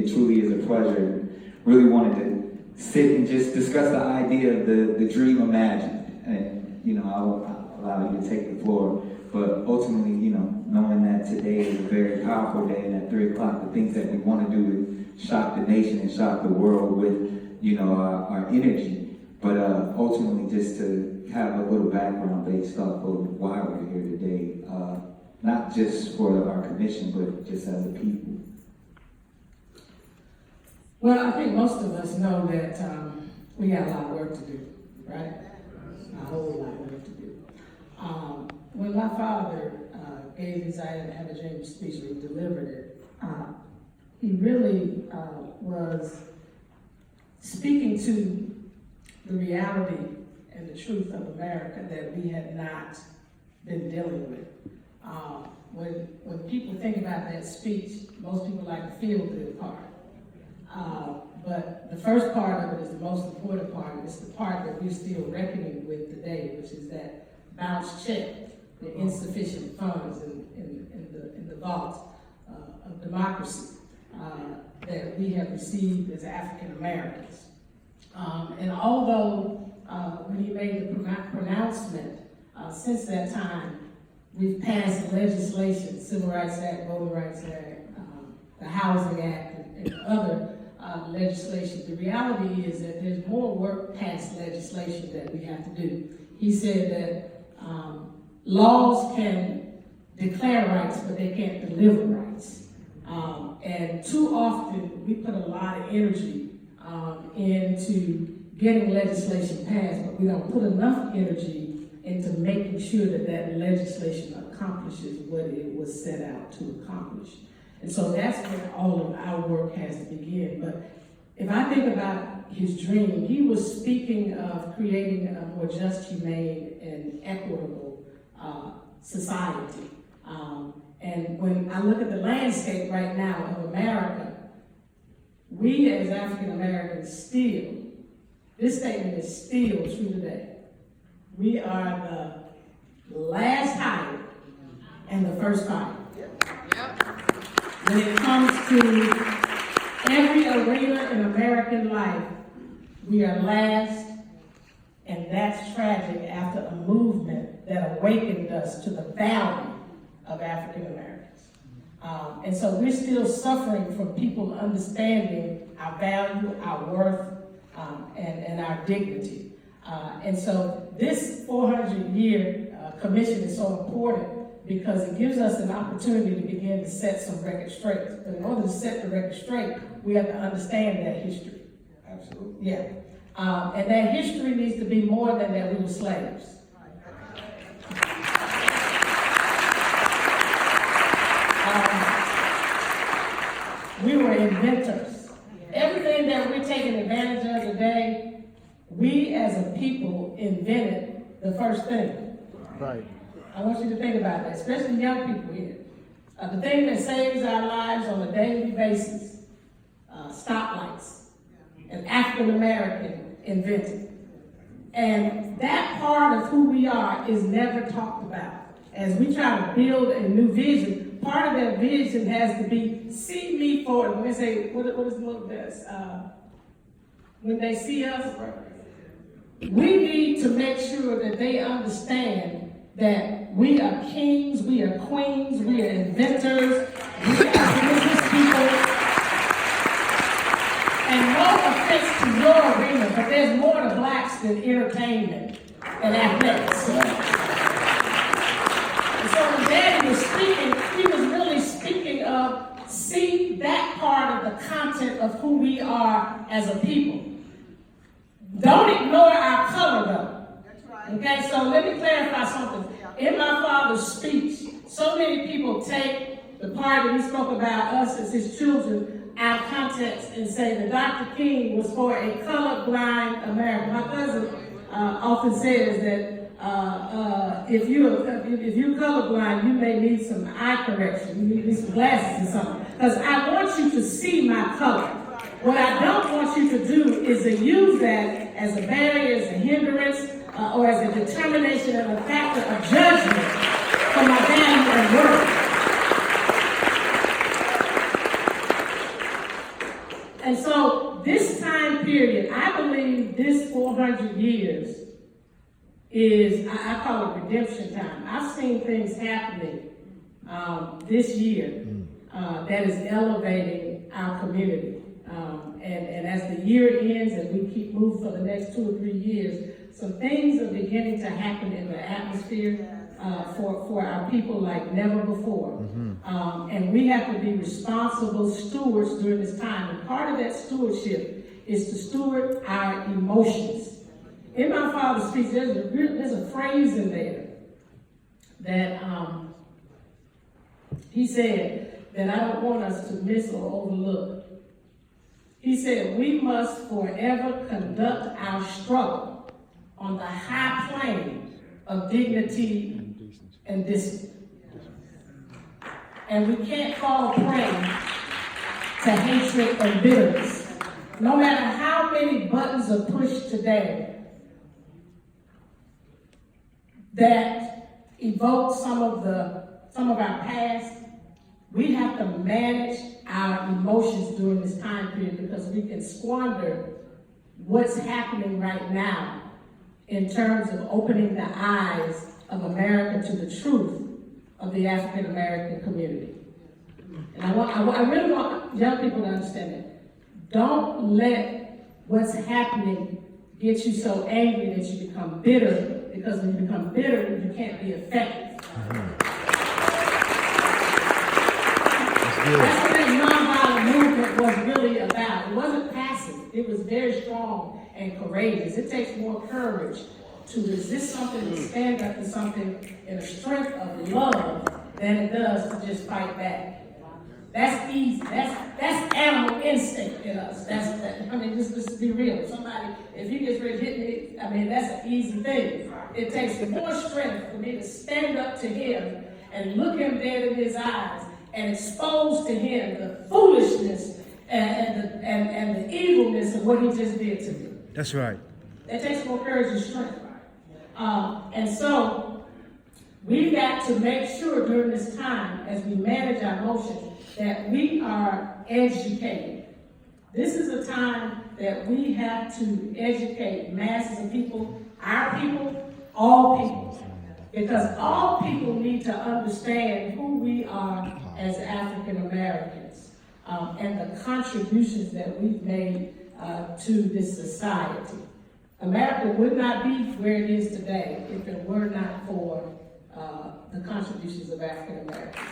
it truly is a pleasure. Really wanted to sit and just discuss the idea of the dream imagined. And, I'll allow you to take the floor. But ultimately, knowing that today is a very powerful day, and at 3 o'clock, the things that we want to do is shock the nation and shock the world with, our energy. But ultimately, just to have a little background based off of why we're here today, not just for our commission, but just as a people. Well, I think most of us know that we got a lot of work to do, right? A whole lot of work to do. When my father gave his I Have a Dream speech, he delivered it, he really was speaking to the reality and the truth of America that we had not been dealing with. When people think about that speech, most people like the feel-good part. But the first part of it is the most important part. It's the part that we're still reckoning with today, which is that bounce check, the insufficient funds in the vault of democracy that we have received as African Americans. And although when he made the pronouncement, since that time, we've passed legislation, Civil Rights Act, Voting Rights Act, the Housing Act, and other legislation. The reality is that there's more work past legislation that we have to do. He said that laws can declare rights, but they can't deliver rights. And too often, we put a lot of energy into getting legislation passed, but we don't put enough energy into making sure that that legislation accomplishes what it was set out to accomplish. And so that's where all of our work has to begin. But if I think about his dream, he was speaking of creating a more just, humane, and equitable society. And when I look at the landscape right now of America, we as African Americans still, this statement is still true today. We are the last hired and the first fired. When it comes to every arena in American life, we are last, and that's tragic after a movement that awakened us to the value of African Americans. And so we're still suffering from people understanding our value, our worth, and our dignity. And so this 400-year commission is so important because it gives us an opportunity to begin to set some records straight. But in order to set the record straight, we have to understand that history. Absolutely. Yeah. And that history needs to be more than that we were slaves. We were inventors. Everything that we're taking advantage of today, we as a people invented the first thing. Right. I want you to think about that, especially young people here. The thing that saves our lives on a daily basis, stoplights, an African American invented. And that part of who we are is never talked about. As we try to build a new vision, part of that vision has to be, see me for it. When they say, what is the look this? When they see us, we need to make sure that they understand that we are kings, we are queens, we are inventors, we are business people. And no offense to your arena, but there's more to blacks than entertainment and athletics. And so when Daddy was speaking, he was really speaking of, see that part of the content of who we are as a people. Don't ignore our color though. Okay, so let me clarify something. In my father's speech, so many people take the part that he spoke about us as his children out of context and say that Dr. King was for a colorblind America. My cousin often says that if you're colorblind, you may need some eye correction. You need some glasses or something. Because I want you to see my color. What I don't want you to do is to use that as a barrier, as a hindrance, or as a determination and a factor of judgment for my value and worth. And so this time period, I believe this 400 years is, I call it redemption time. I've seen things happening this year that is elevating our community. And as the year ends and we keep moving for the next 2 or 3 years, some things are beginning to happen in the atmosphere for our people like never before. And we have to be responsible stewards during this time. And part of that stewardship is to steward our emotions. In my father's speech, there's a phrase in there that he said that I don't want us to miss or overlook. He said, we must forever conduct our struggle on the high plane of dignity and discipline. And we can't fall prey to hatred and bitterness. No matter how many buttons are pushed today that evoke some of our past, we have to manage our emotions during this time period, because we can squander what's happening right now in terms of opening the eyes of America to the truth of the African American community. And I really want young people to understand that. Don't let what's happening get you so angry that you become bitter, because when you become bitter, you can't be effective. That's what that nonviolent movement was really about. It wasn't passive. It was very strong and courageous. It takes more courage to resist something and stand up to something in a strength of love than it does to just fight back. That's easy. That's animal instinct in us. Just be real. Somebody, if he gets ready to hit me, that's an easy thing. It takes more strength for me to stand up to him and look him dead in his eyes and expose to him the foolishness and the evilness of what he just did to me. That's right. It takes more courage and strength. And so we've got to make sure during this time, as we manage our emotions, that we are educated. This is a time that we have to educate masses of people, our people, all people. Because all people need to understand who we are as African Americans and the contributions that we've made to this society. America would not be where it is today if it were not for the contributions of African Americans.